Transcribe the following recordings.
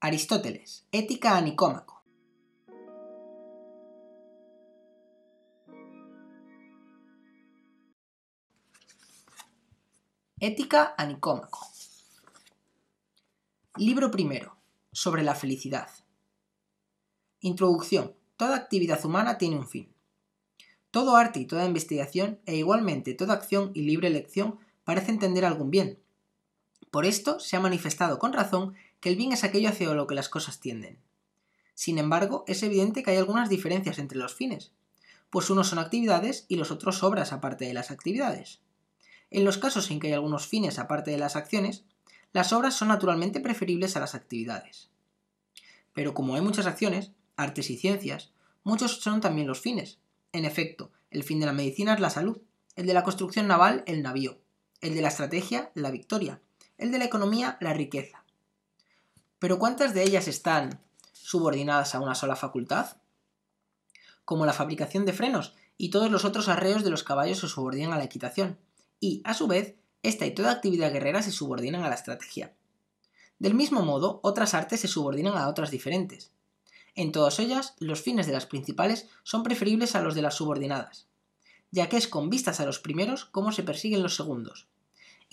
Aristóteles, Ética a Nicómaco. Ética a Nicómaco. Libro primero. Sobre la felicidad. Introducción. Toda actividad humana tiene un fin. Todo arte y toda investigación, e igualmente toda acción y libre elección, parecen tender a algún bien. Por esto se ha manifestado con razón que el bien es aquello hacia lo que las cosas tienden. Sin embargo, es evidente que hay algunas diferencias entre los fines, pues unos son actividades y los otros obras aparte de las actividades. En los casos en que hay algunos fines aparte de las acciones, las obras son naturalmente preferibles a las actividades. Pero como hay muchas acciones, artes y ciencias, muchos son también los fines. En efecto, el fin de la medicina es la salud, el de la construcción naval el navío, el de la estrategia la victoria, el de la economía la riqueza. Pero ¿cuántas de ellas están subordinadas a una sola facultad? Como la fabricación de frenos y todos los otros arreos de los caballos se subordinan a la equitación, y, a su vez, esta y toda actividad guerrera se subordinan a la estrategia. Del mismo modo, otras artes se subordinan a otras diferentes. En todas ellas, los fines de las principales son preferibles a los de las subordinadas, ya que es con vistas a los primeros cómo se persiguen los segundos.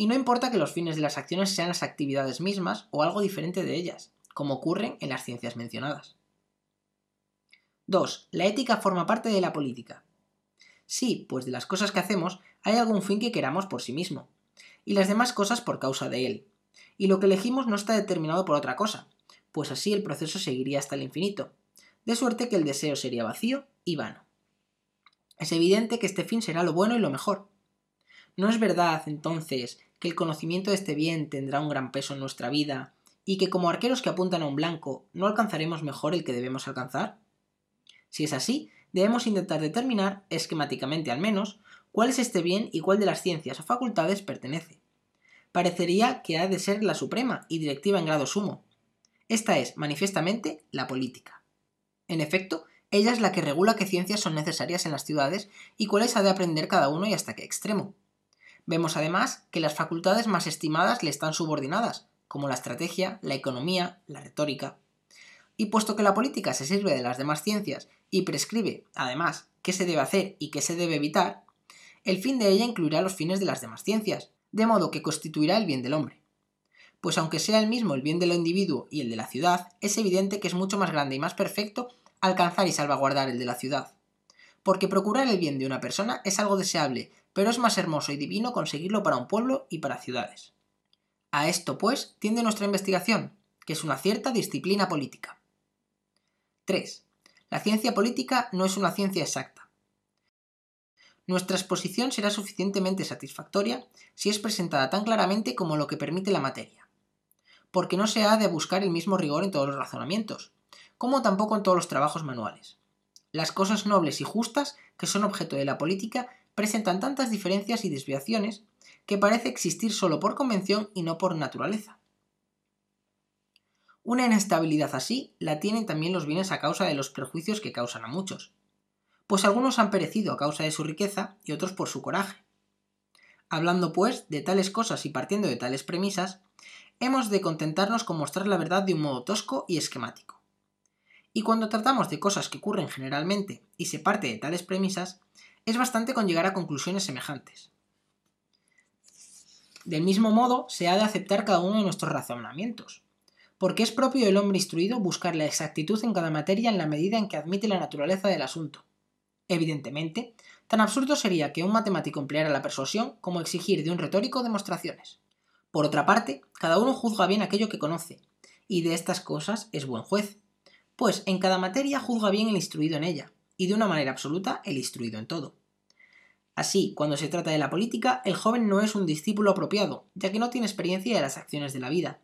Y no importa que los fines de las acciones sean las actividades mismas o algo diferente de ellas, como ocurre en las ciencias mencionadas. 2. La ética forma parte de la política. Sí, pues de las cosas que hacemos hay algún fin que queramos por sí mismo, y las demás cosas por causa de él. Y lo que elegimos no está determinado por otra cosa, pues así el proceso seguiría hasta el infinito, de suerte que el deseo sería vacío y vano. Es evidente que este fin será lo bueno y lo mejor. ¿No es verdad, entonces, que el conocimiento de este bien tendrá un gran peso en nuestra vida y que como arqueros que apuntan a un blanco no alcanzaremos mejor el que debemos alcanzar? Si es así, debemos intentar determinar, esquemáticamente al menos, cuál es este bien y cuál de las ciencias o facultades pertenece. Parecería que ha de ser la suprema y directiva en grado sumo. Esta es, manifiestamente, la política. En efecto, ella es la que regula qué ciencias son necesarias en las ciudades y cuáles ha de aprender cada uno y hasta qué extremo. Vemos además que las facultades más estimadas le están subordinadas, como la estrategia, la economía, la retórica. Y puesto que la política se sirve de las demás ciencias y prescribe, además, qué se debe hacer y qué se debe evitar, el fin de ella incluirá los fines de las demás ciencias, de modo que constituirá el bien del hombre. Pues aunque sea el mismo el bien del individuo y el de la ciudad, es evidente que es mucho más grande y más perfecto alcanzar y salvaguardar el de la ciudad. Porque procurar el bien de una persona es algo deseable, pero es más hermoso y divino conseguirlo para un pueblo y para ciudades. A esto, pues, tiende nuestra investigación, que es una cierta disciplina política. 3. La ciencia política no es una ciencia exacta. Nuestra exposición será suficientemente satisfactoria si es presentada tan claramente como lo que permite la materia, porque no se ha de buscar el mismo rigor en todos los razonamientos, como tampoco en todos los trabajos manuales. Las cosas nobles y justas que son objeto de la política presentan tantas diferencias y desviaciones que parece existir solo por convención y no por naturaleza. Una inestabilidad así la tienen también los bienes a causa de los perjuicios que causan a muchos, pues algunos han perecido a causa de su riqueza y otros por su coraje. Hablando, pues, de tales cosas y partiendo de tales premisas, hemos de contentarnos con mostrar la verdad de un modo tosco y esquemático. Y cuando tratamos de cosas que ocurren generalmente y se parte de tales premisas, es bastante con llegar a conclusiones semejantes. Del mismo modo, se ha de aceptar cada uno de nuestros razonamientos, porque es propio del hombre instruido buscar la exactitud en cada materia en la medida en que admite la naturaleza del asunto. Evidentemente, tan absurdo sería que un matemático empleara la persuasión como exigir de un retórico demostraciones. Por otra parte, cada uno juzga bien aquello que conoce, y de estas cosas es buen juez, pues en cada materia juzga bien el instruido en ella, y de una manera absoluta el instruido en todo. Así, cuando se trata de la política, el joven no es un discípulo apropiado, ya que no tiene experiencia de las acciones de la vida,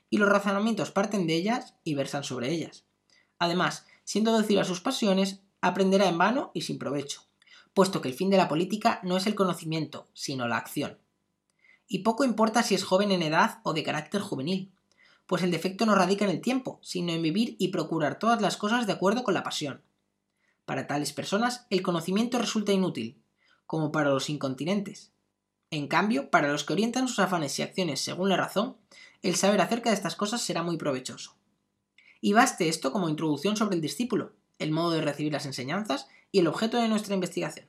y los razonamientos parten de ellas y versan sobre ellas. Además, siendo dócil a sus pasiones, aprenderá en vano y sin provecho, puesto que el fin de la política no es el conocimiento, sino la acción. Y poco importa si es joven en edad o de carácter juvenil, pues el defecto no radica en el tiempo, sino en vivir y procurar todas las cosas de acuerdo con la pasión. Para tales personas, el conocimiento resulta inútil, como para los incontinentes. En cambio, para los que orientan sus afanes y acciones según la razón, el saber acerca de estas cosas será muy provechoso. Y baste esto como introducción sobre el discípulo, el modo de recibir las enseñanzas y el objeto de nuestra investigación.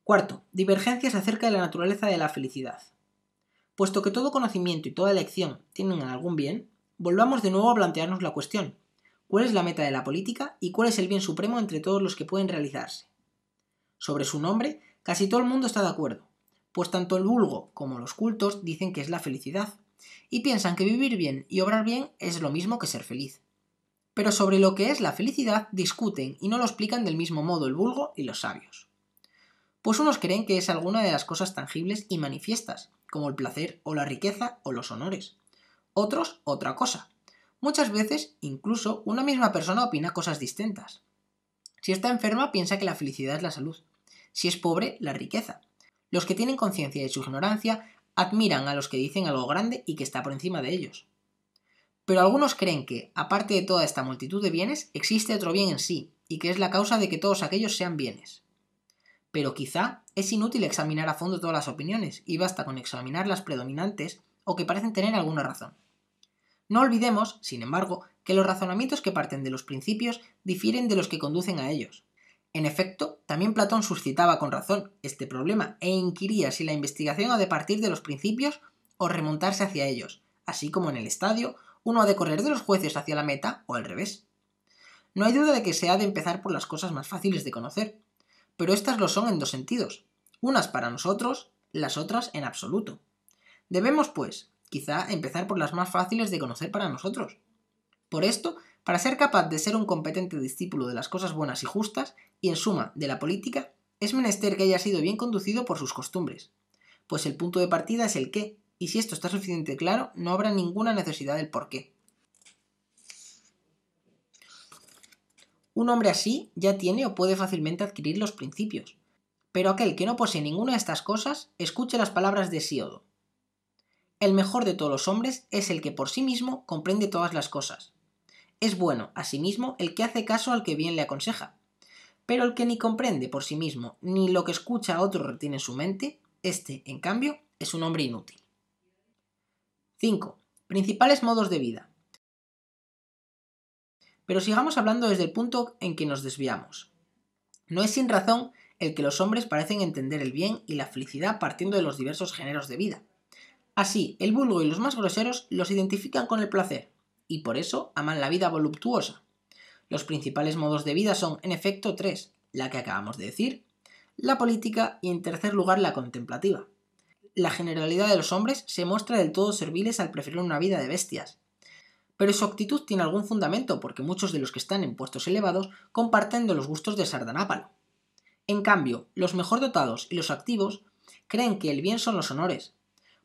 Cuarto, divergencias acerca de la naturaleza de la felicidad. Puesto que todo conocimiento y toda elección tienen algún bien, volvamos de nuevo a plantearnos la cuestión: ¿cuál es la meta de la política y cuál es el bien supremo entre todos los que pueden realizarse? Sobre su nombre, casi todo el mundo está de acuerdo, pues tanto el vulgo como los cultos dicen que es la felicidad, y piensan que vivir bien y obrar bien es lo mismo que ser feliz. Pero sobre lo que es la felicidad discuten y no lo explican del mismo modo el vulgo y los sabios. Pues unos creen que es alguna de las cosas tangibles y manifiestas, como el placer o la riqueza o los honores. Otros, otra cosa. Muchas veces, incluso, una misma persona opina cosas distintas. Si está enferma, piensa que la felicidad es la salud. Si es pobre, la riqueza. Los que tienen conciencia de su ignorancia admiran a los que dicen algo grande y que está por encima de ellos. Pero algunos creen que, aparte de toda esta multitud de bienes, existe otro bien en sí, y que es la causa de que todos aquellos sean bienes. Pero quizá es inútil examinar a fondo todas las opiniones, y basta con examinar las predominantes o que parecen tener alguna razón. No olvidemos, sin embargo, que los razonamientos que parten de los principios difieren de los que conducen a ellos. En efecto, también Platón suscitaba con razón este problema e inquiría si la investigación ha de partir de los principios o remontarse hacia ellos, así como en el estadio uno ha de correr de los jueces hacia la meta o al revés. No hay duda de que se ha de empezar por las cosas más fáciles de conocer, pero estas lo son en dos sentidos, unas para nosotros, las otras en absoluto. Debemos, pues, quizá empezar por las más fáciles de conocer para nosotros. Por esto, para ser capaz de ser un competente discípulo de las cosas buenas y justas, y en suma, de la política, es menester que haya sido bien conducido por sus costumbres, pues el punto de partida es el qué, y si esto está suficientemente claro, no habrá ninguna necesidad del por qué. Un hombre así ya tiene o puede fácilmente adquirir los principios, pero aquel que no posee ninguna de estas cosas, escuche las palabras de Hesíodo. El mejor de todos los hombres es el que por sí mismo comprende todas las cosas. Es bueno, asimismo, el que hace caso al que bien le aconseja. Pero el que ni comprende por sí mismo, ni lo que escucha a otro retiene en su mente, este, en cambio, es un hombre inútil. 5. Principales modos de vida. Pero sigamos hablando desde el punto en que nos desviamos. No es sin razón el que los hombres parecen entender el bien y la felicidad partiendo de los diversos géneros de vida. Así, el vulgo y los más groseros los identifican con el placer, y por eso aman la vida voluptuosa. Los principales modos de vida son, en efecto, tres: la que acabamos de decir, la política y, en tercer lugar, la contemplativa. La generalidad de los hombres se muestra del todo serviles al preferir una vida de bestias. Pero su actitud tiene algún fundamento, porque muchos de los que están en puestos elevados comparten de los gustos de Sardanápalo. En cambio, los mejor dotados y los activos creen que el bien son los honores,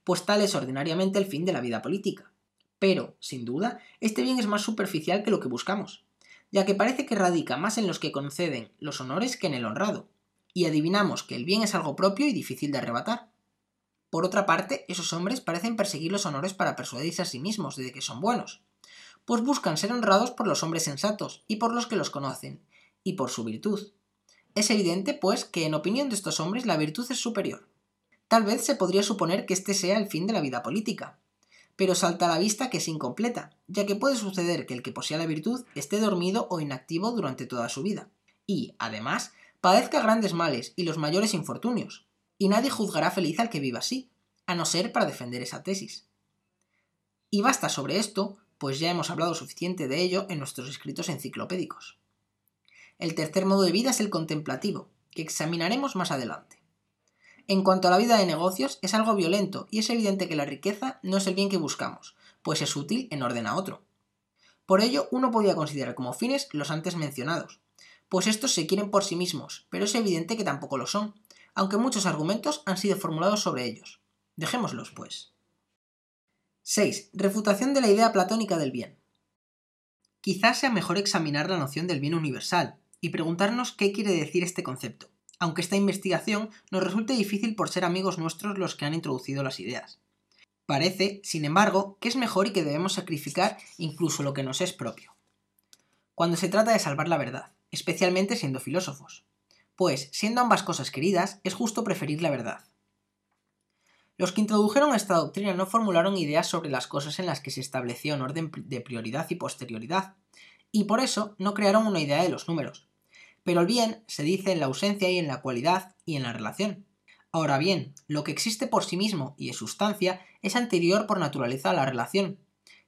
pues tal es ordinariamente el fin de la vida política. Pero, sin duda, este bien es más superficial que lo que buscamos, ya que parece que radica más en los que conceden los honores que en el honrado, y adivinamos que el bien es algo propio y difícil de arrebatar. Por otra parte, esos hombres parecen perseguir los honores para persuadirse a sí mismos de que son buenos, pues buscan ser honrados por los hombres sensatos y por los que los conocen, y por su virtud. Es evidente, pues, que en opinión de estos hombres la virtud es superior. Tal vez se podría suponer que este sea el fin de la vida política, pero salta a la vista que es incompleta, ya que puede suceder que el que posea la virtud esté dormido o inactivo durante toda su vida, y, además, padezca grandes males y los mayores infortunios, y nadie juzgará feliz al que viva así, a no ser para defender esa tesis. Y basta sobre esto, pues ya hemos hablado suficiente de ello en nuestros escritos enciclopédicos. El tercer modo de vida es el contemplativo, que examinaremos más adelante. En cuanto a la vida de negocios, es algo violento y es evidente que la riqueza no es el bien que buscamos, pues es útil en orden a otro. Por ello, uno podría considerar como fines los antes mencionados, pues estos se quieren por sí mismos, pero es evidente que tampoco lo son, aunque muchos argumentos han sido formulados sobre ellos. Dejémoslos, pues. 6. Refutación de la idea platónica del bien. Quizás sea mejor examinar la noción del bien universal y preguntarnos qué quiere decir este concepto, aunque esta investigación nos resulte difícil por ser amigos nuestros los que han introducido las ideas. Parece, sin embargo, que es mejor y que debemos sacrificar incluso lo que nos es propio, cuando se trata de salvar la verdad, especialmente siendo filósofos, pues, siendo ambas cosas queridas, es justo preferir la verdad. Los que introdujeron esta doctrina no formularon ideas sobre las cosas en las que se establecía un orden de prioridad y posterioridad, y por eso no crearon una idea de los números. Pero el bien se dice en la ausencia y en la cualidad y en la relación. Ahora bien, lo que existe por sí mismo y es sustancia es anterior por naturaleza a la relación,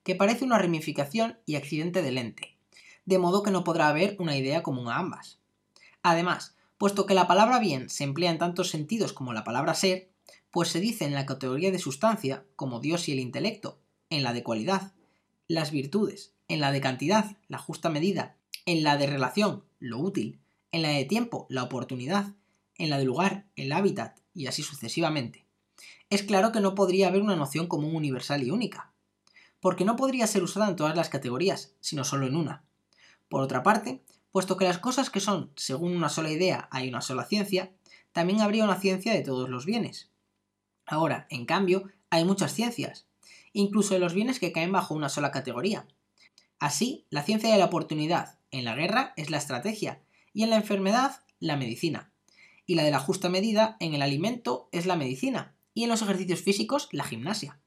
que parece una ramificación y accidente del ente, de modo que no podrá haber una idea común a ambas. Además, puesto que la palabra bien se emplea en tantos sentidos como la palabra ser, pues se dice en la categoría de sustancia, como Dios y el intelecto, en la de cualidad, las virtudes, en la de cantidad, la justa medida, en la de relación, lo útil, en la de tiempo, la oportunidad, en la de lugar, el hábitat, y así sucesivamente. Es claro que no podría haber una noción común universal y única, porque no podría ser usada en todas las categorías, sino solo en una. Por otra parte, puesto que las cosas que son según una sola idea hay una sola ciencia, también habría una ciencia de todos los bienes. Ahora, en cambio, hay muchas ciencias, incluso de los bienes que caen bajo una sola categoría. Así, la ciencia de la oportunidad en la guerra es la estrategia, y en la enfermedad, la medicina, y la de la justa medida en el alimento es la medicina, y en los ejercicios físicos, la gimnasia.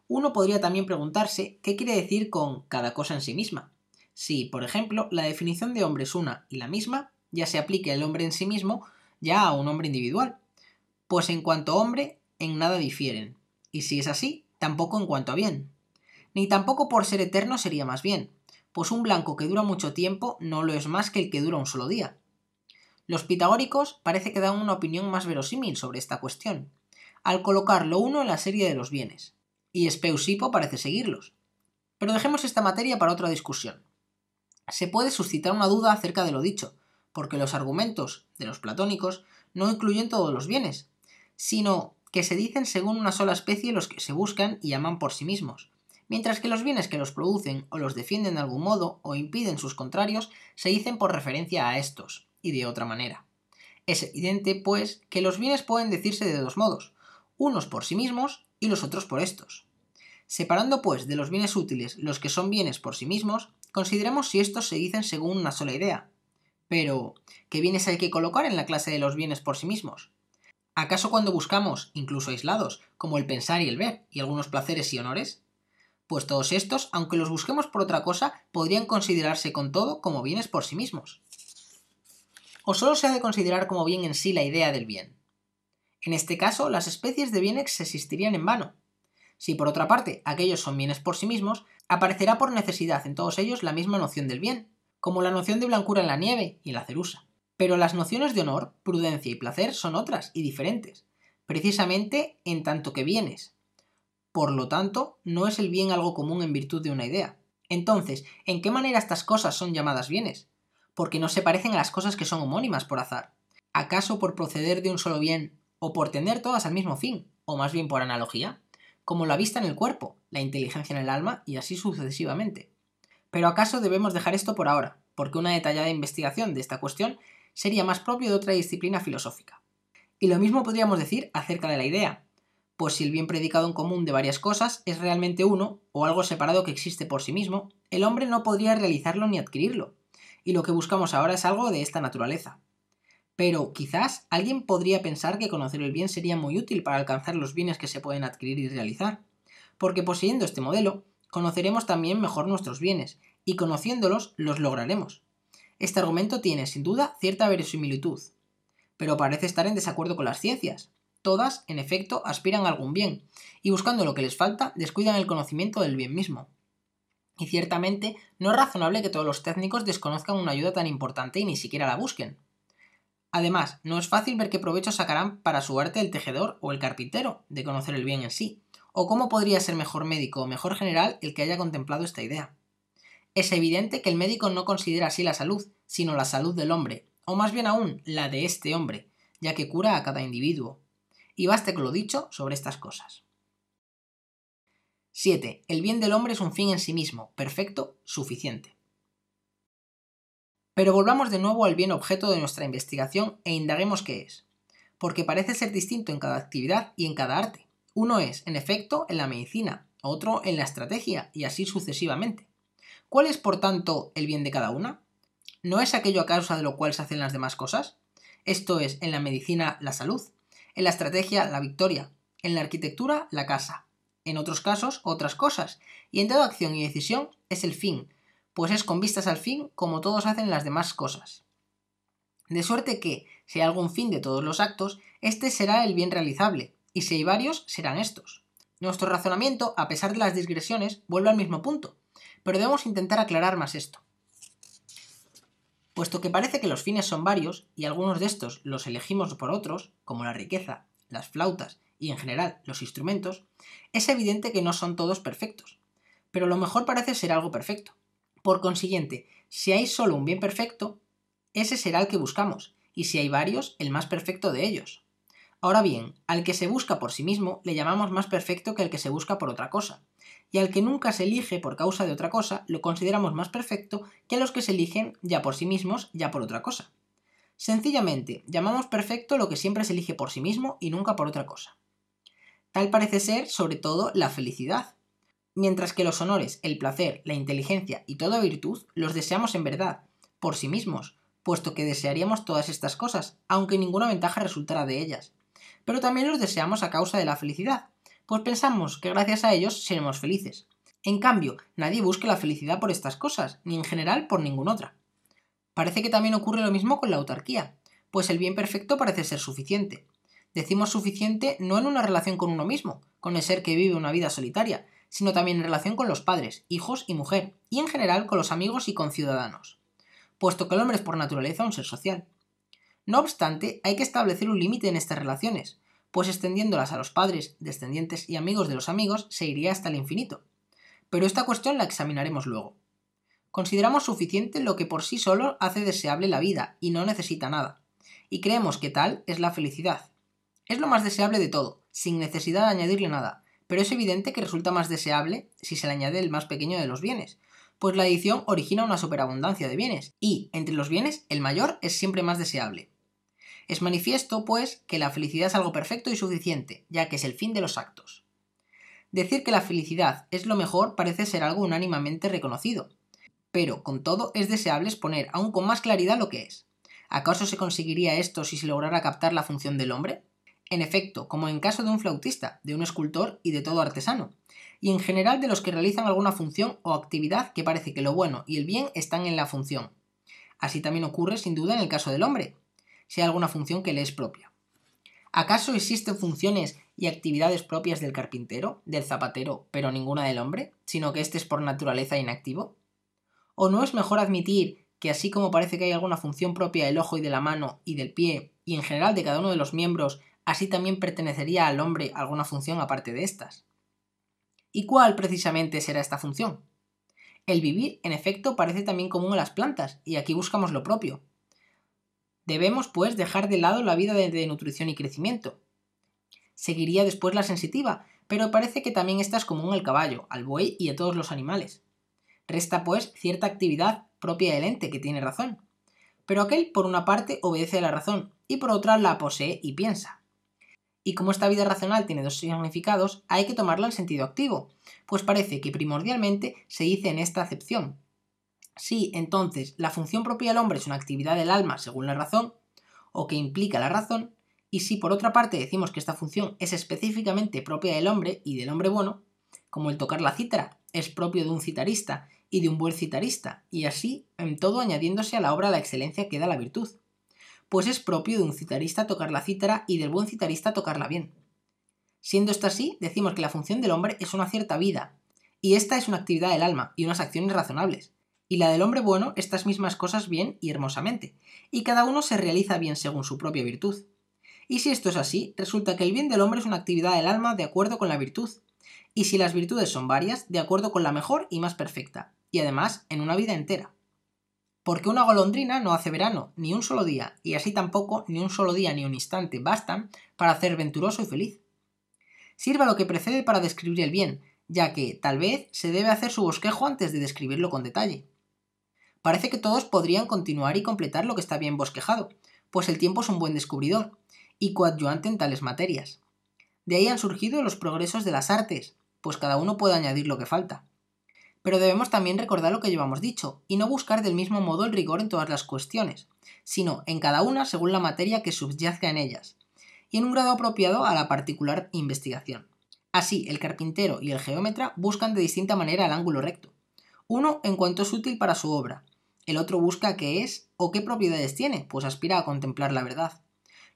Uno podría también preguntarse qué quiere decir con cada cosa en sí misma. Si, por ejemplo, la definición de hombre es una y la misma, ya se aplique el hombre en sí mismo ya a un hombre individual, pues en cuanto a hombre, en nada difieren, y si es así, tampoco en cuanto a bien. Ni tampoco por ser eterno sería más bien, pues un blanco que dura mucho tiempo no lo es más que el que dura un solo día. Los pitagóricos parece que dan una opinión más verosímil sobre esta cuestión, al colocar lo uno en la serie de los bienes, y Speusipo parece seguirlos. Pero dejemos esta materia para otra discusión. Se puede suscitar una duda acerca de lo dicho, porque los argumentos de los platónicos no incluyen todos los bienes, sino que se dicen según una sola especie los que se buscan y aman por sí mismos, mientras que los bienes que los producen o los defienden de algún modo o impiden sus contrarios se dicen por referencia a estos, y de otra manera. Es evidente, pues, que los bienes pueden decirse de dos modos, unos por sí mismos y los otros por estos. Separando, pues, de los bienes útiles los que son bienes por sí mismos, consideremos si estos se dicen según una sola idea. Pero, ¿qué bienes hay que colocar en la clase de los bienes por sí mismos? ¿Acaso cuando buscamos, incluso aislados, como el pensar y el ver, y algunos placeres y honores? Pues todos estos, aunque los busquemos por otra cosa, podrían considerarse con todo como bienes por sí mismos. ¿O solo se ha de considerar como bien en sí la idea del bien? En este caso, las especies de bienes existirían en vano. Si por otra parte aquellos son bienes por sí mismos, aparecerá por necesidad en todos ellos la misma noción del bien, como la noción de blancura en la nieve y en la cerusa. Pero las nociones de honor, prudencia y placer son otras y diferentes, precisamente en tanto que bienes. Por lo tanto, no es el bien algo común en virtud de una idea. Entonces, ¿en qué manera estas cosas son llamadas bienes? Porque no se parecen a las cosas que son homónimas por azar. ¿Acaso por proceder de un solo bien, o por tener todas al mismo fin, o más bien por analogía? Como la vista en el cuerpo, la inteligencia en el alma y así sucesivamente. Pero ¿acaso debemos dejar esto por ahora? Porque una detallada investigación de esta cuestión sería más propio de otra disciplina filosófica. Y lo mismo podríamos decir acerca de la idea, pues si el bien predicado en común de varias cosas es realmente uno, o algo separado que existe por sí mismo, el hombre no podría realizarlo ni adquirirlo, y lo que buscamos ahora es algo de esta naturaleza. Pero quizás alguien podría pensar que conocer el bien sería muy útil para alcanzar los bienes que se pueden adquirir y realizar, porque poseyendo este modelo, conoceremos también mejor nuestros bienes, y conociéndolos los lograremos. Este argumento tiene, sin duda, cierta verosimilitud, pero parece estar en desacuerdo con las ciencias. Todas, en efecto, aspiran a algún bien, y buscando lo que les falta, descuidan el conocimiento del bien mismo. Y ciertamente, no es razonable que todos los técnicos desconozcan una ayuda tan importante y ni siquiera la busquen. Además, no es fácil ver qué provecho sacarán para su arte el tejedor o el carpintero de conocer el bien en sí, o cómo podría ser mejor médico o mejor general el que haya contemplado esta idea. Es evidente que el médico no considera así la salud, sino la salud del hombre, o más bien aún, la de este hombre, ya que cura a cada individuo. Y baste con lo dicho sobre estas cosas. 7. El bien del hombre es un fin en sí mismo, perfecto, suficiente. Pero volvamos de nuevo al bien objeto de nuestra investigación e indaguemos qué es, porque parece ser distinto en cada actividad y en cada arte. Uno es, en efecto, en la medicina, otro en la estrategia, y así sucesivamente. ¿Cuál es, por tanto, el bien de cada una? ¿No es aquello a causa de lo cual se hacen las demás cosas? Esto es, en la medicina, la salud, en la estrategia, la victoria, en la arquitectura, la casa, en otros casos, otras cosas, y en toda acción y decisión es el fin, pues es con vistas al fin como todos hacen las demás cosas. De suerte que, si hay algún fin de todos los actos, este será el bien realizable, y si hay varios, serán estos. Nuestro razonamiento, a pesar de las digresiones, vuelve al mismo punto, pero debemos intentar aclarar más esto. Puesto que parece que los fines son varios, y algunos de estos los elegimos por otros, como la riqueza, las flautas y en general los instrumentos, es evidente que no son todos perfectos, pero lo mejor parece ser algo perfecto. Por consiguiente, si hay solo un bien perfecto, ese será el que buscamos, y si hay varios, el más perfecto de ellos. Ahora bien, al que se busca por sí mismo le llamamos más perfecto que al que se busca por otra cosa, y al que nunca se elige por causa de otra cosa lo consideramos más perfecto que a los que se eligen ya por sí mismos, ya por otra cosa. Sencillamente, llamamos perfecto lo que siempre se elige por sí mismo y nunca por otra cosa. Tal parece ser, sobre todo, la felicidad. Mientras que los honores, el placer, la inteligencia y toda virtud los deseamos en verdad, por sí mismos, puesto que desearíamos todas estas cosas, aunque ninguna ventaja resultara de ellas. Pero también los deseamos a causa de la felicidad, pues pensamos que gracias a ellos seremos felices. En cambio, nadie busca la felicidad por estas cosas, ni en general por ninguna otra. Parece que también ocurre lo mismo con la autarquía, pues el bien perfecto parece ser suficiente. Decimos suficiente no en una relación con uno mismo, con el ser que vive una vida solitaria, sino también en relación con los padres, hijos y mujer, y en general con los amigos y conciudadanos, puesto que el hombre es por naturaleza un ser social. No obstante, hay que establecer un límite en estas relaciones, pues extendiéndolas a los padres, descendientes y amigos de los amigos se iría hasta el infinito. Pero esta cuestión la examinaremos luego. Consideramos suficiente lo que por sí solo hace deseable la vida y no necesita nada, y creemos que tal es la felicidad. Es lo más deseable de todo, sin necesidad de añadirle nada, pero es evidente que resulta más deseable si se le añade el más pequeño de los bienes, pues la adición origina una superabundancia de bienes, y, entre los bienes, el mayor es siempre más deseable. Es manifiesto, pues, que la felicidad es algo perfecto y suficiente, ya que es el fin de los actos. Decir que la felicidad es lo mejor parece ser algo unánimemente reconocido, pero, con todo, es deseable exponer aún con más claridad lo que es. ¿Acaso se conseguiría esto si se lograra captar la función del hombre? En efecto, como en caso de un flautista, de un escultor y de todo artesano, y en general de los que realizan alguna función o actividad que parece que lo bueno y el bien están en la función. Así también ocurre sin duda en el caso del hombre, si hay alguna función que le es propia. ¿Acaso existen funciones y actividades propias del carpintero, del zapatero, pero ninguna del hombre, sino que éste es por naturaleza inactivo? ¿O no es mejor admitir que así como parece que hay alguna función propia del ojo y de la mano y del pie, y en general de cada uno de los miembros, así también pertenecería al hombre alguna función aparte de estas? ¿Y cuál precisamente será esta función? El vivir, en efecto, parece también común a las plantas, y aquí buscamos lo propio. Debemos, pues, dejar de lado la vida de nutrición y crecimiento. Seguiría después la sensitiva, pero parece que también esta es común al caballo, al buey y a todos los animales. Resta, pues, cierta actividad propia del ente que tiene razón. Pero aquel, por una parte, obedece a la razón, y por otra la posee y piensa. Y como esta vida racional tiene dos significados, hay que tomarla en sentido activo, pues parece que primordialmente se dice en esta acepción. Si, entonces, la función propia del hombre es una actividad del alma según la razón, o que implica la razón, y si por otra parte decimos que esta función es específicamente propia del hombre y del hombre bueno, como el tocar la cítara es propio de un citarista y de un buen citarista, y así en todo añadiéndose a la obra la excelencia que da la virtud, pues es propio de un citarista tocar la cítara y del buen citarista tocarla bien. Siendo esto así, decimos que la función del hombre es una cierta vida, y esta es una actividad del alma y unas acciones razonables, y la del hombre bueno estas mismas cosas bien y hermosamente, y cada uno se realiza bien según su propia virtud. Y si esto es así, resulta que el bien del hombre es una actividad del alma de acuerdo con la virtud, y si las virtudes son varias, de acuerdo con la mejor y más perfecta, y además en una vida entera. Porque una golondrina no hace verano, ni un solo día, y así tampoco ni un solo día ni un instante bastan para hacer venturoso y feliz. Sirva lo que precede para describir el bien, ya que, tal vez, se debe hacer su bosquejo antes de describirlo con detalle. Parece que todos podrían continuar y completar lo que está bien bosquejado, pues el tiempo es un buen descubridor, y coadyuvante en tales materias. De ahí han surgido los progresos de las artes, pues cada uno puede añadir lo que falta. Pero debemos también recordar lo que llevamos dicho, y no buscar del mismo modo el rigor en todas las cuestiones, sino en cada una según la materia que subyacga en ellas, y en un grado apropiado a la particular investigación. Así, el carpintero y el geómetra buscan de distinta manera el ángulo recto. Uno en cuanto es útil para su obra, el otro busca qué es o qué propiedades tiene, pues aspira a contemplar la verdad.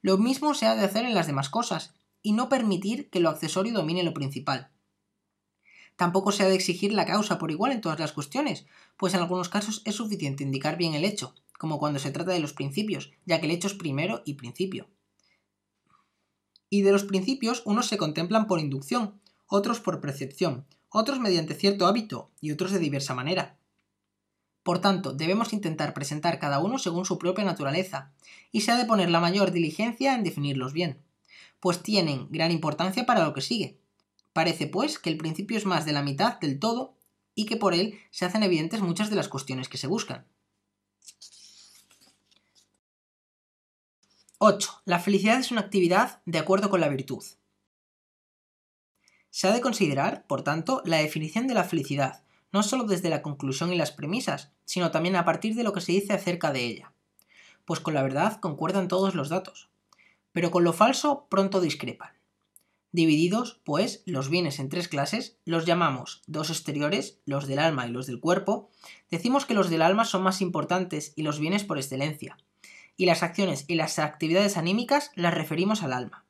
Lo mismo se ha de hacer en las demás cosas, y no permitir que lo accesorio domine lo principal. Tampoco se ha de exigir la causa por igual en todas las cuestiones, pues en algunos casos es suficiente indicar bien el hecho, como cuando se trata de los principios, ya que el hecho es primero y principio. Y de los principios unos se contemplan por inducción, otros por percepción, otros mediante cierto hábito y otros de diversa manera. Por tanto, debemos intentar presentar cada uno según su propia naturaleza, y se ha de poner la mayor diligencia en definirlos bien, pues tienen gran importancia para lo que sigue. Parece, pues, que el principio es más de la mitad del todo, y que por él se hacen evidentes muchas de las cuestiones que se buscan. 8. La felicidad es una actividad de acuerdo con la virtud. Se ha de considerar, por tanto, la definición de la felicidad, no solo desde la conclusión y las premisas, sino también a partir de lo que se dice acerca de ella. Pues con la verdad concuerdan todos los datos, pero con lo falso pronto discrepan. Divididos, pues, los bienes en 3 clases, los llamamos dos exteriores, los del alma y los del cuerpo. Decimos que los del alma son más importantes y los bienes por excelencia, y las acciones y las actividades anímicas las referimos al alma.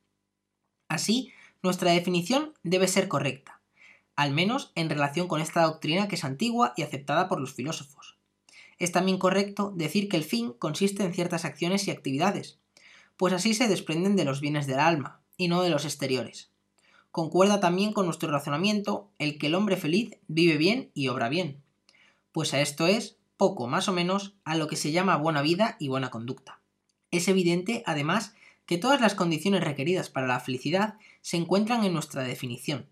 Así, nuestra definición debe ser correcta, al menos en relación con esta doctrina que es antigua y aceptada por los filósofos. Es también correcto decir que el fin consiste en ciertas acciones y actividades, pues así se desprenden de los bienes del alma, y no de los exteriores. Concuerda también con nuestro razonamiento el que el hombre feliz vive bien y obra bien, pues a esto es, poco más o menos, a lo que se llama buena vida y buena conducta. Es evidente, además, que todas las condiciones requeridas para la felicidad se encuentran en nuestra definición.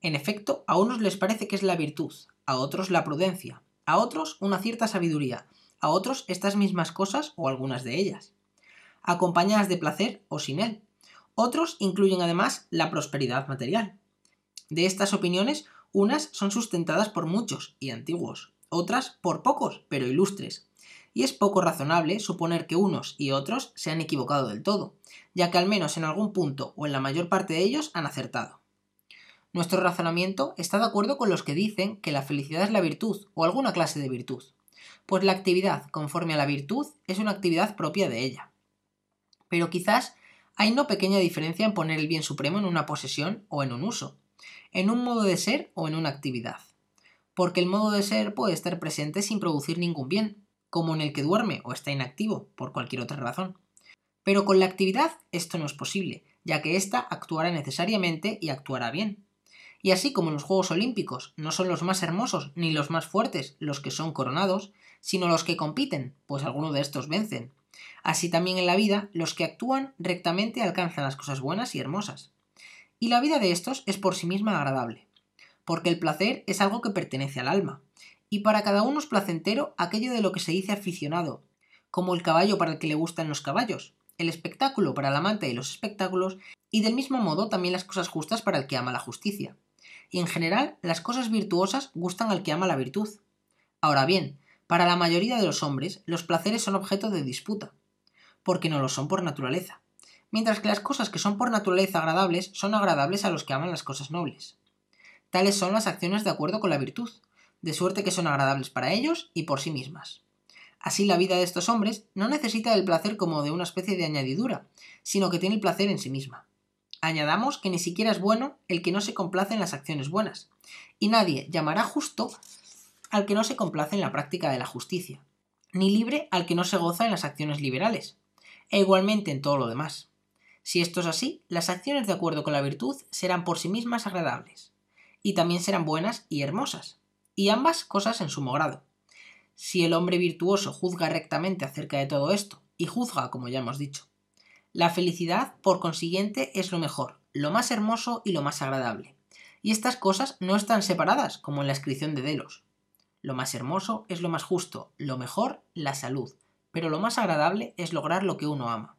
En efecto, a unos les parece que es la virtud, a otros la prudencia, a otros una cierta sabiduría, a otros estas mismas cosas o algunas de ellas, acompañadas de placer o sin él. Otros incluyen además la prosperidad material. De estas opiniones, unas son sustentadas por muchos y antiguos, otras por pocos, pero ilustres, y es poco razonable suponer que unos y otros se han equivocado del todo, ya que al menos en algún punto o en la mayor parte de ellos han acertado. Nuestro razonamiento está de acuerdo con los que dicen que la felicidad es la virtud o alguna clase de virtud, pues la actividad conforme a la virtud es una actividad propia de ella. Pero quizás hay no pequeña diferencia en poner el bien supremo en una posesión o en un uso, en un modo de ser o en una actividad, porque el modo de ser puede estar presente sin producir ningún bien, como en el que duerme o está inactivo, por cualquier otra razón. Pero con la actividad esto no es posible, ya que ésta actuará necesariamente y actuará bien. Y así como en los Juegos Olímpicos no son los más hermosos ni los más fuertes los que son coronados, sino los que compiten, pues alguno de estos vencen. Así también en la vida, los que actúan rectamente alcanzan las cosas buenas y hermosas. Y la vida de estos es por sí misma agradable, porque el placer es algo que pertenece al alma, y para cada uno es placentero aquello de lo que se dice aficionado, como el caballo para el que le gustan los caballos, el espectáculo para el amante de los espectáculos, y del mismo modo también las cosas justas para el que ama la justicia. Y en general, las cosas virtuosas gustan al que ama la virtud. Ahora bien, para la mayoría de los hombres, los placeres son objeto de disputa, porque no lo son por naturaleza, mientras que las cosas que son por naturaleza agradables son agradables a los que aman las cosas nobles. Tales son las acciones de acuerdo con la virtud, de suerte que son agradables para ellos y por sí mismas. Así la vida de estos hombres no necesita del placer como de una especie de añadidura, sino que tiene el placer en sí misma. Añadamos que ni siquiera es bueno el que no se complace en las acciones buenas, y nadie llamará justo al que no se complace en la práctica de la justicia, ni libre al que no se goza en las acciones liberales, e igualmente en todo lo demás. Si esto es así, las acciones de acuerdo con la virtud serán por sí mismas agradables, y también serán buenas y hermosas, y ambas cosas en sumo grado. Si el hombre virtuoso juzga rectamente acerca de todo esto, y juzga como ya hemos dicho, la felicidad, por consiguiente, es lo mejor, lo más hermoso y lo más agradable, y estas cosas no están separadas como en la inscripción de Delos. Lo más hermoso es lo más justo, lo mejor, la salud, pero lo más agradable es lograr lo que uno ama.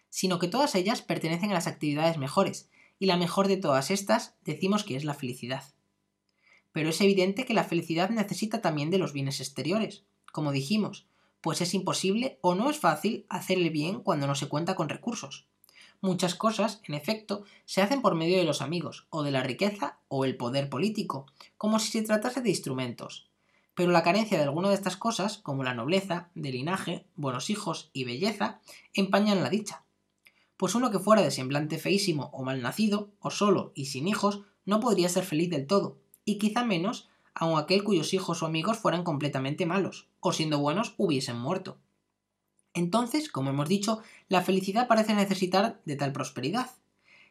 Sino que todas ellas pertenecen a las actividades mejores, y la mejor de todas estas decimos que es la felicidad. Pero es evidente que la felicidad necesita también de los bienes exteriores, como dijimos, pues es imposible o no es fácil hacer el bien cuando no se cuenta con recursos. Muchas cosas, en efecto, se hacen por medio de los amigos, o de la riqueza, o el poder político, como si se tratase de instrumentos. Pero la carencia de alguna de estas cosas, como la nobleza, de linaje, buenos hijos y belleza, empañan la dicha. Pues uno que fuera de semblante feísimo o mal nacido, o solo y sin hijos, no podría ser feliz del todo, y quizá menos aun aquel cuyos hijos o amigos fueran completamente malos, o siendo buenos hubiesen muerto. Entonces, como hemos dicho, la felicidad parece necesitar de tal prosperidad.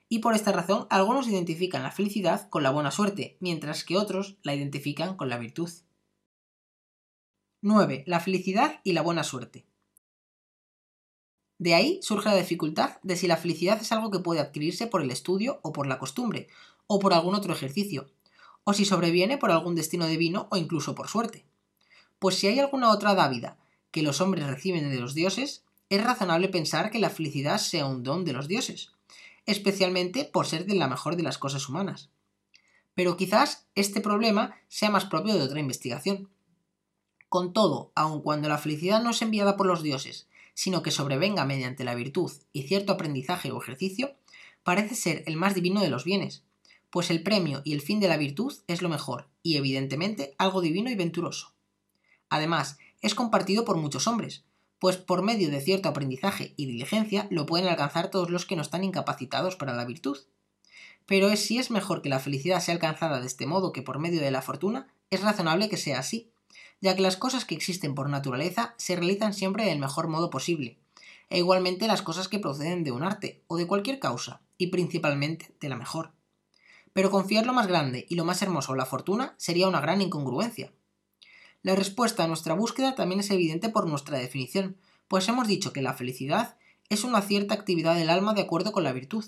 Y por esta razón, algunos identifican la felicidad con la buena suerte, mientras que otros la identifican con la virtud. 9. La felicidad y la buena suerte. De ahí surge la dificultad de si la felicidad es algo que puede adquirirse por el estudio o por la costumbre, o por algún otro ejercicio, o si sobreviene por algún destino divino o incluso por suerte. Pues si hay alguna otra dávida que los hombres reciben de los dioses, es razonable pensar que la felicidad sea un don de los dioses, especialmente por ser de la mejor de las cosas humanas. Pero quizás este problema sea más propio de otra investigación. Con todo, aun cuando la felicidad no es enviada por los dioses, sino que sobrevenga mediante la virtud y cierto aprendizaje o ejercicio, parece ser el más divino de los bienes, pues el premio y el fin de la virtud es lo mejor, y evidentemente algo divino y venturoso. Además, es compartido por muchos hombres, pues por medio de cierto aprendizaje y diligencia lo pueden alcanzar todos los que no están incapacitados para la virtud. Pero si es mejor que la felicidad sea alcanzada de este modo que por medio de la fortuna, es razonable que sea así, ya que las cosas que existen por naturaleza se realizan siempre del mejor modo posible, e igualmente las cosas que proceden de un arte o de cualquier causa, y principalmente de la mejor. Pero confiar lo más grande y lo más hermoso a la fortuna sería una gran incongruencia. La respuesta a nuestra búsqueda también es evidente por nuestra definición, pues hemos dicho que la felicidad es una cierta actividad del alma de acuerdo con la virtud.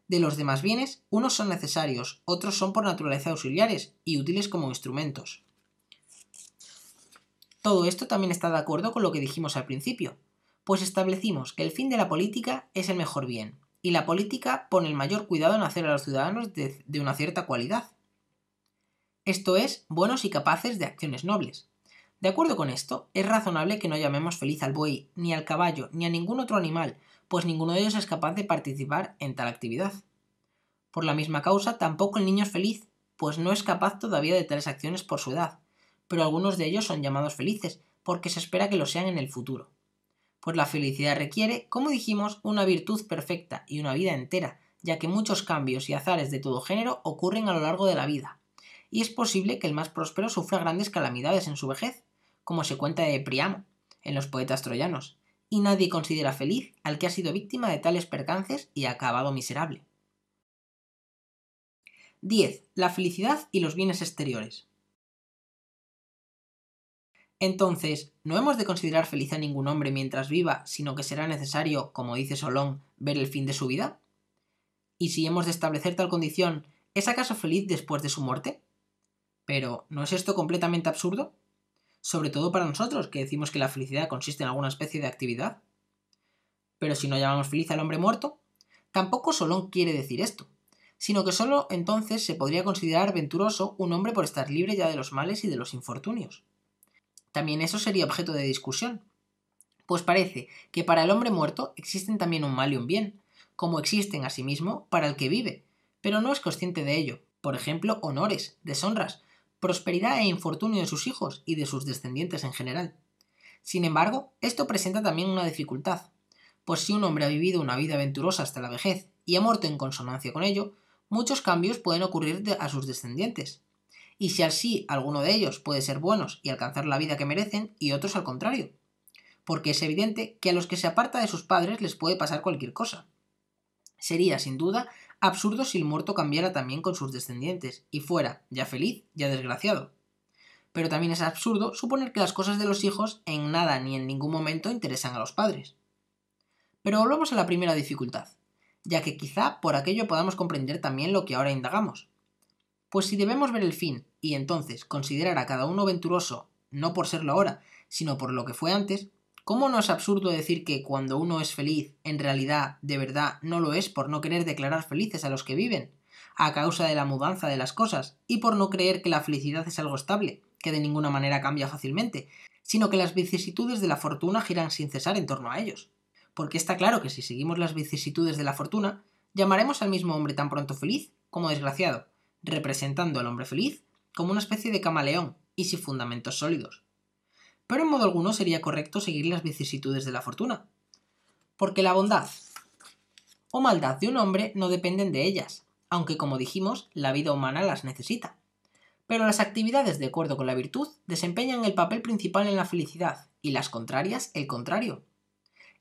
De los demás bienes, unos son necesarios, otros son por naturaleza auxiliares y útiles como instrumentos. Todo esto también está de acuerdo con lo que dijimos al principio, pues establecimos que el fin de la política es el mejor bien, y la política pone el mayor cuidado en hacer a los ciudadanos de una cierta cualidad. Esto es, buenos y capaces de acciones nobles. De acuerdo con esto, es razonable que no llamemos feliz al buey, ni al caballo, ni a ningún otro animal, pues ninguno de ellos es capaz de participar en tal actividad. Por la misma causa, tampoco el niño es feliz, pues no es capaz todavía de tales acciones por su edad, pero algunos de ellos son llamados felices, porque se espera que lo sean en el futuro. Pues la felicidad requiere, como dijimos, una virtud perfecta y una vida entera, ya que muchos cambios y azares de todo género ocurren a lo largo de la vida, y es posible que el más próspero sufra grandes calamidades en su vejez, como se cuenta de Priamo, en los poetas troyanos, y nadie considera feliz al que ha sido víctima de tales percances y ha acabado miserable. 10. La felicidad y los bienes exteriores. Entonces, ¿no hemos de considerar feliz a ningún hombre mientras viva, sino que será necesario, como dice Solón, ver el fin de su vida? Y si hemos de establecer tal condición, ¿es acaso feliz después de su muerte? Pero, ¿no es esto completamente absurdo? Sobre todo para nosotros, que decimos que la felicidad consiste en alguna especie de actividad. Pero si no llamamos feliz al hombre muerto, tampoco Solón quiere decir esto, sino que solo entonces se podría considerar venturoso un hombre por estar libre ya de los males y de los infortunios. También eso sería objeto de discusión, pues parece que para el hombre muerto existen también un mal y un bien, como existen asimismo para el que vive, pero no es consciente de ello, por ejemplo, honores, deshonras, prosperidad e infortunio de sus hijos y de sus descendientes en general. Sin embargo, esto presenta también una dificultad, pues si un hombre ha vivido una vida aventurosa hasta la vejez y ha muerto en consonancia con ello, muchos cambios pueden ocurrir a sus descendientes. Y si así alguno de ellos puede ser buenos y alcanzar la vida que merecen, y otros al contrario. Porque es evidente que a los que se aparta de sus padres les puede pasar cualquier cosa. Sería, sin duda, absurdo si el muerto cambiara también con sus descendientes, y fuera, ya feliz, ya desgraciado. Pero también es absurdo suponer que las cosas de los hijos en nada ni en ningún momento interesan a los padres. Pero volvamos a la primera dificultad, ya que quizá por aquello podamos comprender también lo que ahora indagamos. Pues si debemos ver el fin, y entonces considerar a cada uno venturoso, no por serlo ahora, sino por lo que fue antes, ¿cómo no es absurdo decir que cuando uno es feliz, en realidad, de verdad, no lo es por no querer declarar felices a los que viven, a causa de la mudanza de las cosas, y por no creer que la felicidad es algo estable, que de ninguna manera cambia fácilmente, sino que las vicisitudes de la fortuna giran sin cesar en torno a ellos? porque está claro que si seguimos las vicisitudes de la fortuna, llamaremos al mismo hombre tan pronto feliz como desgraciado, representando al hombre feliz como una especie de camaleón y sin fundamentos sólidos. Pero en modo alguno sería correcto seguir las vicisitudes de la fortuna, porque la bondad o maldad de un hombre no dependen de ellas, aunque como dijimos, la vida humana las necesita. Pero las actividades de acuerdo con la virtud desempeñan el papel principal en la felicidad, y las contrarias el contrario.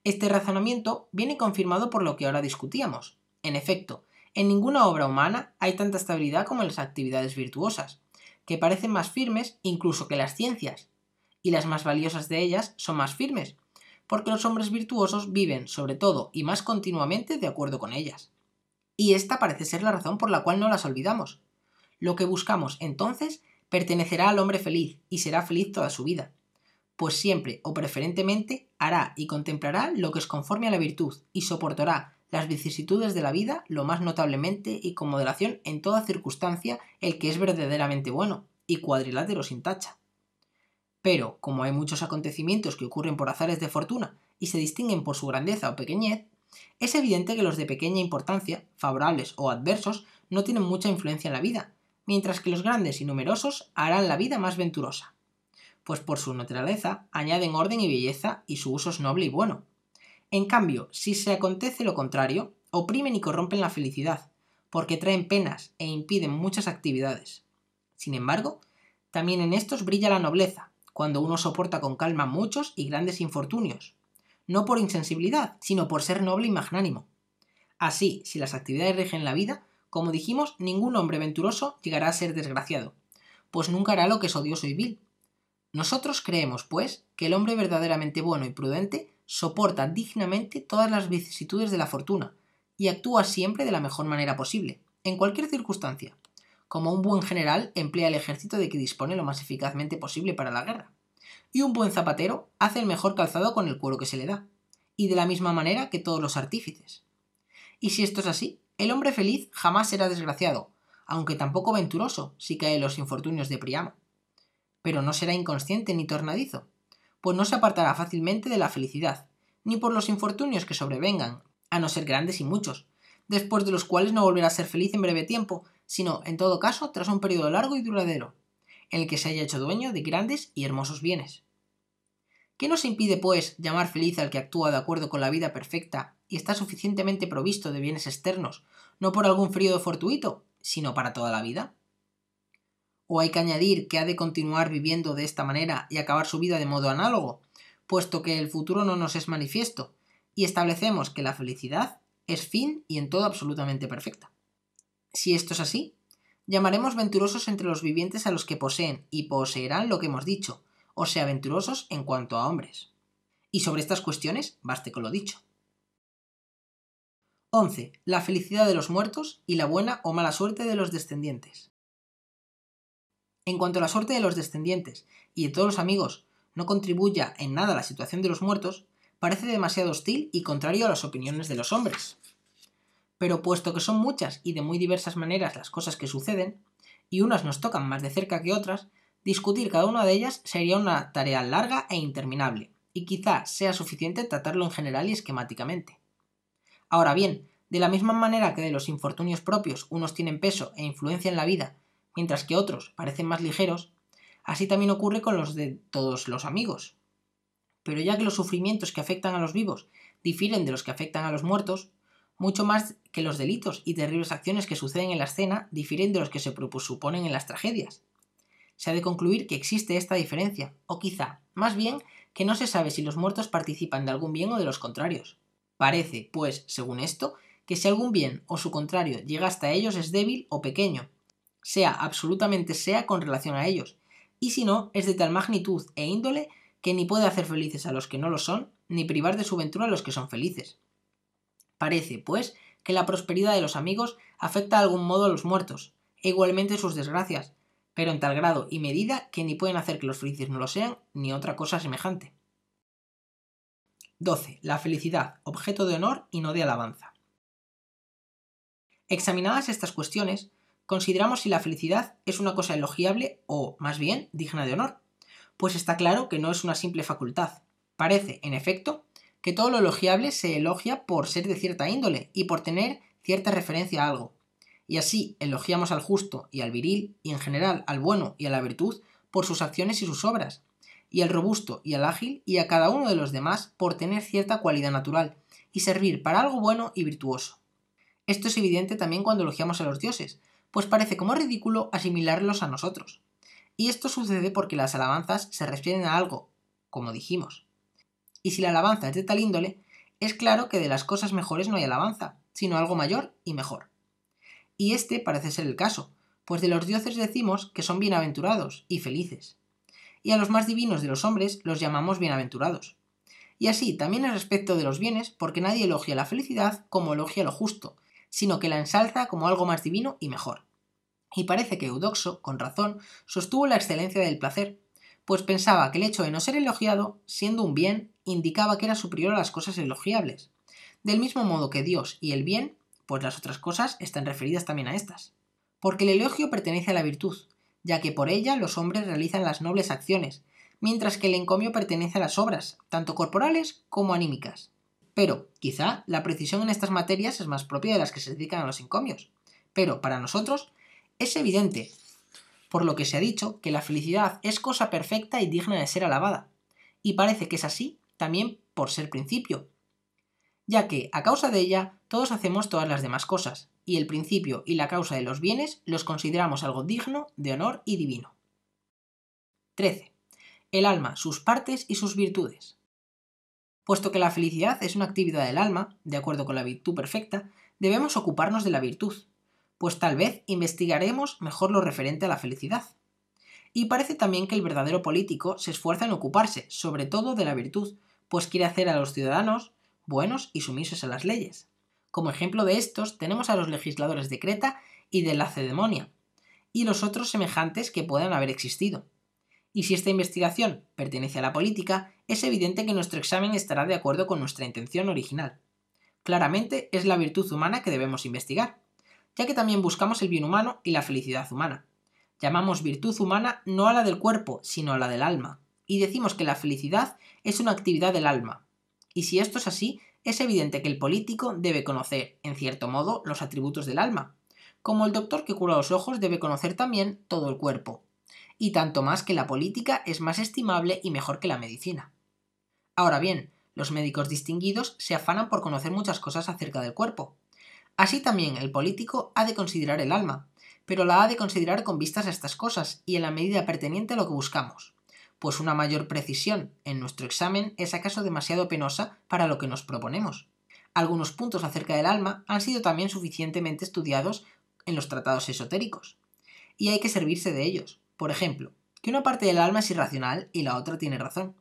Este razonamiento viene confirmado por lo que ahora discutíamos. En efecto, en ninguna obra humana hay tanta estabilidad como en las actividades virtuosas, que parecen más firmes incluso que las ciencias, y las más valiosas de ellas son más firmes, porque los hombres virtuosos viven, sobre todo y más continuamente, de acuerdo con ellas. Y esta parece ser la razón por la cual no las olvidamos. Lo que buscamos, entonces, pertenecerá al hombre feliz y será feliz toda su vida, pues siempre o preferentemente hará y contemplará lo que es conforme a la virtud y soportará las vicisitudes de la vida lo más notablemente y con moderación en toda circunstancia el que es verdaderamente bueno y cuadrilátero sin tacha. Pero, como hay muchos acontecimientos que ocurren por azares de fortuna y se distinguen por su grandeza o pequeñez, es evidente que los de pequeña importancia, favorables o adversos, no tienen mucha influencia en la vida, mientras que los grandes y numerosos harán la vida más venturosa, pues por su naturaleza añaden orden y belleza y su uso es noble y bueno. En cambio, si se acontece lo contrario, oprimen y corrompen la felicidad, porque traen penas e impiden muchas actividades. Sin embargo, también en estos brilla la nobleza, cuando uno soporta con calma muchos y grandes infortunios, no por insensibilidad, sino por ser noble y magnánimo. Así, si las actividades rigen la vida, como dijimos, ningún hombre venturoso llegará a ser desgraciado, pues nunca hará lo que es odioso y vil. Nosotros creemos, pues, que el hombre verdaderamente bueno y prudente soporta dignamente todas las vicisitudes de la fortuna y actúa siempre de la mejor manera posible, en cualquier circunstancia. Como un buen general emplea el ejército de que dispone lo más eficazmente posible para la guerra, y un buen zapatero hace el mejor calzado con el cuero que se le da, y de la misma manera que todos los artífices. Y si esto es así, el hombre feliz jamás será desgraciado, aunque tampoco venturoso si cae en los infortunios de Priamo. Pero no será inconsciente ni tornadizo, pues no se apartará fácilmente de la felicidad, ni por los infortunios que sobrevengan, a no ser grandes y muchos, después de los cuales no volverá a ser feliz en breve tiempo, sino, en todo caso, tras un periodo largo y duradero, en el que se haya hecho dueño de grandes y hermosos bienes. ¿Qué nos impide, pues, llamar feliz al que actúa de acuerdo con la vida perfecta y está suficientemente provisto de bienes externos, no por algún período fortuito, sino para toda la vida? ¿O hay que añadir que ha de continuar viviendo de esta manera y acabar su vida de modo análogo, puesto que el futuro no nos es manifiesto, y establecemos que la felicidad es fin y en todo absolutamente perfecta? Si esto es así, llamaremos venturosos entre los vivientes a los que poseen y poseerán lo que hemos dicho, o sea, venturosos en cuanto a hombres. Y sobre estas cuestiones, baste con lo dicho. 11. La felicidad de los muertos y la buena o mala suerte de los descendientes. En cuanto a la suerte de los descendientes y de todos los amigos no contribuya en nada a la situación de los muertos, parece demasiado hostil y contrario a las opiniones de los hombres. Pero puesto que son muchas y de muy diversas maneras las cosas que suceden, y unas nos tocan más de cerca que otras, discutir cada una de ellas sería una tarea larga e interminable, y quizá sea suficiente tratarlo en general y esquemáticamente. Ahora bien, de la misma manera que de los infortunios propios unos tienen peso e influencia en la vida, mientras que otros parecen más ligeros, así también ocurre con los de todos los amigos. Pero ya que los sufrimientos que afectan a los vivos difieren de los que afectan a los muertos, mucho más que los delitos y terribles acciones que suceden en la escena difieren de los que se suponen en las tragedias. Se ha de concluir que existe esta diferencia, o quizá, más bien, que no se sabe si los muertos participan de algún bien o de los contrarios. Parece, pues, según esto, que si algún bien o su contrario llega hasta ellos es débil o pequeño, sea absolutamente sea con relación a ellos, y si no, es de tal magnitud e índole que ni puede hacer felices a los que no lo son, ni privar de su ventura a los que son felices. Parece, pues, que la prosperidad de los amigos afecta de algún modo a los muertos, e igualmente sus desgracias, pero en tal grado y medida que ni pueden hacer que los felices no lo sean, ni otra cosa semejante. 12. La felicidad, objeto de honor y no de alabanza. Examinadas estas cuestiones, consideramos si la felicidad es una cosa elogiable o, más bien, digna de honor, pues está claro que no es una simple facultad. Parece, en efecto, que todo lo elogiable se elogia por ser de cierta índole y por tener cierta referencia a algo. Y así elogiamos al justo y al viril, y en general al bueno y a la virtud, por sus acciones y sus obras, y al robusto y al ágil, y a cada uno de los demás por tener cierta cualidad natural, y servir para algo bueno y virtuoso. Esto es evidente también cuando elogiamos a los dioses, pues parece como ridículo asimilarlos a nosotros. Y esto sucede porque las alabanzas se refieren a algo, como dijimos. Y si la alabanza es de tal índole, es claro que de las cosas mejores no hay alabanza, sino algo mayor y mejor. Y este parece ser el caso, pues de los dioses decimos que son bienaventurados y felices. Y a los más divinos de los hombres los llamamos bienaventurados. Y así también es respecto de los bienes, porque nadie elogia la felicidad como elogia lo justo, sino que la ensalza como algo más divino y mejor. Y parece que Eudoxo, con razón, sostuvo la excelencia del placer, pues pensaba que el hecho de no ser elogiado, siendo un bien, indicaba que era superior a las cosas elogiables, del mismo modo que Dios y el bien, pues las otras cosas están referidas también a estas. Porque el elogio pertenece a la virtud, ya que por ella los hombres realizan las nobles acciones, mientras que el encomio pertenece a las obras, tanto corporales como anímicas. Pero, quizá, la precisión en estas materias es más propia de las que se dedican a los encomios. Pero, para nosotros, es evidente, por lo que se ha dicho, que la felicidad es cosa perfecta y digna de ser alabada. Y parece que es así también por ser principio, ya que, a causa de ella, todos hacemos todas las demás cosas, y el principio y la causa de los bienes los consideramos algo digno de honor y divino. 13. El alma, sus partes y sus virtudes. Puesto que la felicidad es una actividad del alma, de acuerdo con la virtud perfecta, debemos ocuparnos de la virtud, pues tal vez investigaremos mejor lo referente a la felicidad. Y parece también que el verdadero político se esfuerza en ocuparse, sobre todo, de la virtud, pues quiere hacer a los ciudadanos buenos y sumisos a las leyes. Como ejemplo de estos tenemos a los legisladores de Creta y de Lacedemonia, y los otros semejantes que puedan haber existido. Y si esta investigación pertenece a la política, es evidente que nuestro examen estará de acuerdo con nuestra intención original. Claramente es la virtud humana que debemos investigar, ya que también buscamos el bien humano y la felicidad humana. Llamamos virtud humana no a la del cuerpo, sino a la del alma, y decimos que la felicidad es una actividad del alma. Y si esto es así, es evidente que el político debe conocer, en cierto modo, los atributos del alma, como el doctor que cura los ojos debe conocer también todo el cuerpo, y tanto más que la política es más estimable y mejor que la medicina. Ahora bien, los médicos distinguidos se afanan por conocer muchas cosas acerca del cuerpo. Así también el político ha de considerar el alma, pero la ha de considerar con vistas a estas cosas y en la medida perteniente a lo que buscamos, pues una mayor precisión en nuestro examen es acaso demasiado penosa para lo que nos proponemos. Algunos puntos acerca del alma han sido también suficientemente estudiados en los tratados esotéricos, y hay que servirse de ellos. Por ejemplo, que una parte del alma es irracional y la otra tiene razón.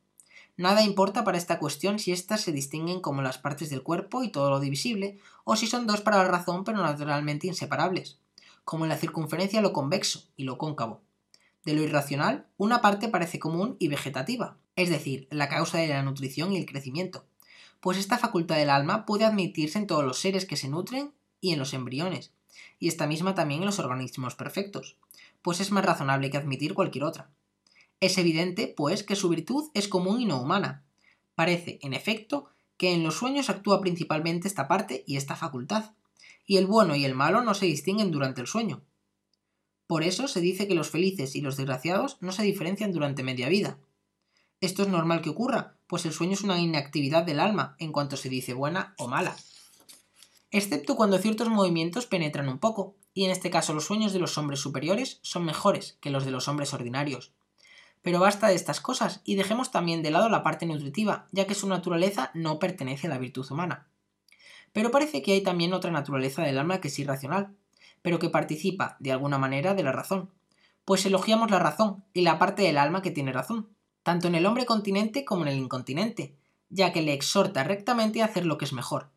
Nada importa para esta cuestión si éstas se distinguen como las partes del cuerpo y todo lo divisible, o si son dos para la razón pero naturalmente inseparables, como en la circunferencia lo convexo y lo cóncavo. De lo irracional, una parte parece común y vegetativa, es decir, la causa de la nutrición y el crecimiento, pues esta facultad del alma puede admitirse en todos los seres que se nutren y en los embriones, y esta misma también en los organismos perfectos, pues es más razonable que admitir cualquier otra. Es evidente, pues, que su virtud es común y no humana. Parece, en efecto, que en los sueños actúa principalmente esta parte y esta facultad, y el bueno y el malo no se distinguen durante el sueño. Por eso se dice que los felices y los desgraciados no se diferencian durante media vida. Esto es normal que ocurra, pues el sueño es una inactividad del alma en cuanto se dice buena o mala. Excepto cuando ciertos movimientos penetran un poco, y en este caso los sueños de los hombres superiores son mejores que los de los hombres ordinarios. Pero basta de estas cosas y dejemos también de lado la parte nutritiva, ya que su naturaleza no pertenece a la virtud humana. Pero parece que hay también otra naturaleza del alma que es irracional, pero que participa, de alguna manera, de la razón, pues elogiamos la razón y la parte del alma que tiene razón, tanto en el hombre continente como en el incontinente, ya que le exhorta rectamente a hacer lo que es mejor.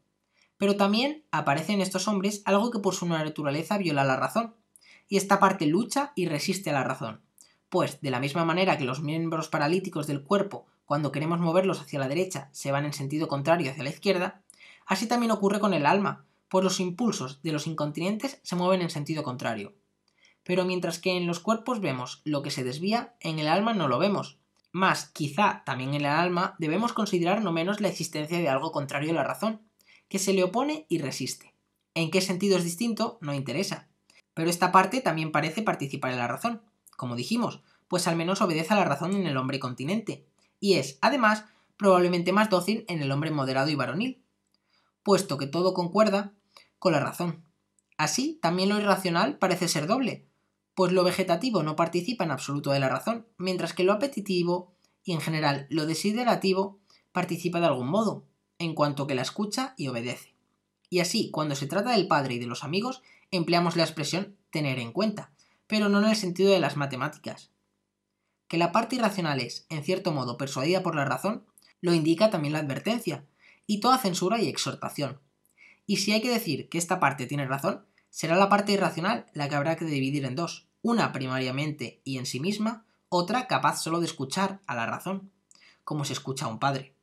Pero también aparece en estos hombres algo que por su naturaleza viola la razón, y esta parte lucha y resiste a la razón, pues de la misma manera que los miembros paralíticos del cuerpo, cuando queremos moverlos hacia la derecha, se van en sentido contrario hacia la izquierda, así también ocurre con el alma, pues los impulsos de los incontinentes se mueven en sentido contrario. Pero mientras que en los cuerpos vemos lo que se desvía, en el alma no lo vemos, Mas, quizá también en el alma debemos considerar no menos la existencia de algo contrario a la razón, que se le opone y resiste. ¿En qué sentido es distinto? No interesa. Pero esta parte también parece participar en la razón, como dijimos, pues al menos obedece a la razón en el hombre continente, y es, además, probablemente más dócil en el hombre moderado y varonil, puesto que todo concuerda con la razón. Así, también lo irracional parece ser doble, pues lo vegetativo no participa en absoluto de la razón, mientras que lo apetitivo y en general lo desiderativo participa de algún modo, en cuanto que la escucha y obedece. Y así, cuando se trata del padre y de los amigos, empleamos la expresión tener en cuenta, pero no en el sentido de las matemáticas. Que la parte irracional es, en cierto modo, persuadida por la razón, lo indica también la advertencia, y toda censura y exhortación. Y si hay que decir que esta parte tiene razón, será la parte irracional la que habrá que dividir en dos, una primariamente y en sí misma, otra capaz solo de escuchar a la razón, como se escucha a un padre.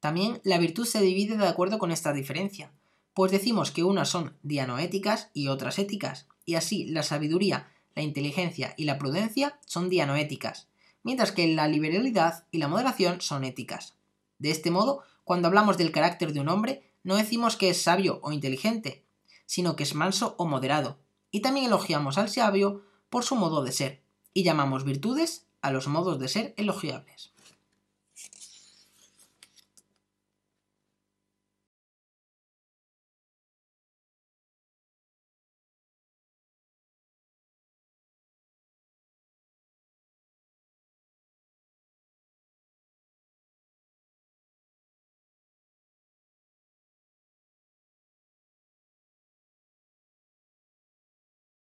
También la virtud se divide de acuerdo con esta diferencia, pues decimos que unas son dianoéticas y otras éticas, y así la sabiduría, la inteligencia y la prudencia son dianoéticas, mientras que la liberalidad y la moderación son éticas. De este modo, cuando hablamos del carácter de un hombre, no decimos que es sabio o inteligente, sino que es manso o moderado, y también elogiamos al sabio por su modo de ser, y llamamos virtudes a los modos de ser elogiables.